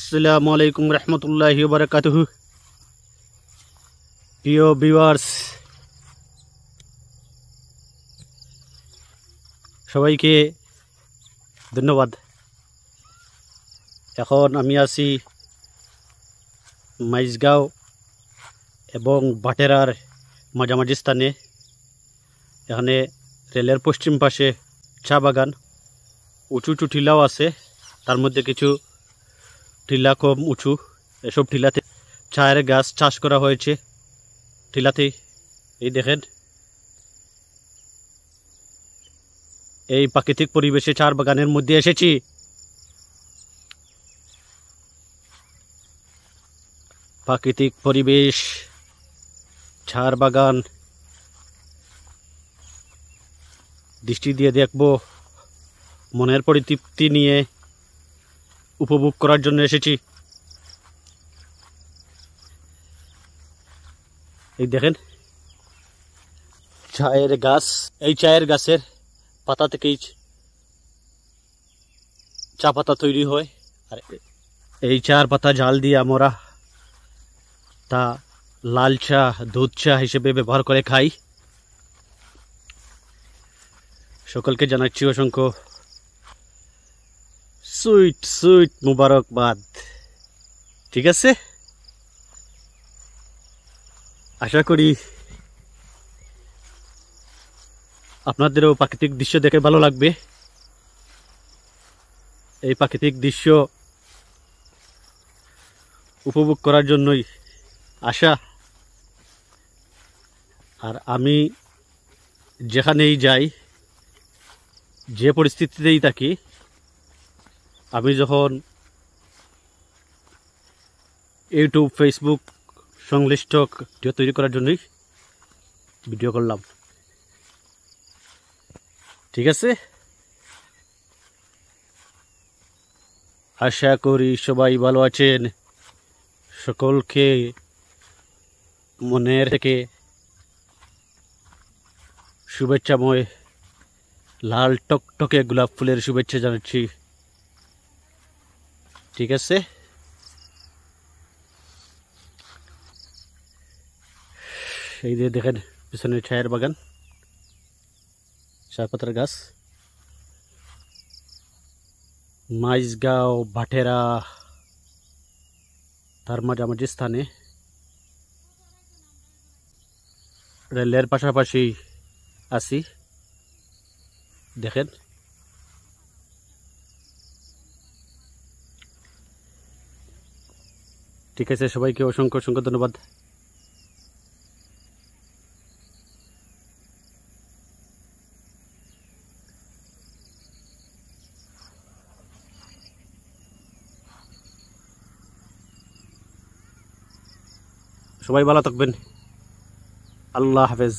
আসসালামু আলাইকুম রহমতুল্লাহি ওয়া বারাকাতুহু। প্রিয় ভিউয়ার্স, সবাইকে ধন্যবাদ। এখন আমি আছি মাইজগাঁও এবং ভাটেরার মাঝামাঝি স্থানে। এখানে রেলের পশ্চিম পাশে চা বাগান, উঁচু উঁচু টিলাও আছে, তার মধ্যে কিছু টিলা কম উঁচু। এসব টিলাতে চায়ের গাছ চাষ করা হয়েছে। টিলাতেই এই দেখেন, এই প্রাকৃতিক পরিবেশে চার বাগানের মধ্যে এসেছি। প্রাকৃতিক পরিবেশ, চার বাগান দৃষ্টি দিয়ে দেখব, মনের পরিতৃপ্তি নিয়ে উপভোগ করার জন্য এসেছি। এই দেখেন চায়ের গাছ, এই চায়ের গাছের পাতা থেকেই চা পাতা তৈরি হয়। আর এই চার পাতা জাল দিয়ে আমরা তা লাল চা, দুধ চা হিসেবে ব্যবহার করে খাই। সকলকে জানাচ্ছি অসংখ্য সুইট সুইট মুবারকবাদ। ঠিক আছে, আশা করি আপনাদেরও প্রাকৃতিক দৃশ্য দেখে ভালো লাগবে। এই প্রাকৃতিক দৃশ্য উপভোগ করার জন্যই আশা। আর আমি যেখানেই যাই, যে পরিস্থিতিতেই থাকি, আমি যখন ইউটিউব, ফেসবুক সংশ্লিষ্ট ভিডিও তৈরি করার জন্যই ভিডিও করলাম। ঠিক আছে, আশা করি সবাই ভালো আছেন। সকলকে মনের থেকে শুভেচ্ছাময় লাল টকটকে গোলাপ ফুলের শুভেচ্ছা জানাচ্ছি। ঠিক আছে, এই যে দেখেন পিছনে চায়ের বাগান, চা পাতার গাছ, মাইজগাঁও ভাটেরা তার মাঝামাঝি স্থানে রেলের পাশাপাশি আছি। দেখেন, ঠিক আছে, সবাইকে অসংখ্য অসংখ্য ধন্যবাদ। সবাই ভালো থাকবেন। আল্লাহ হাফেজ।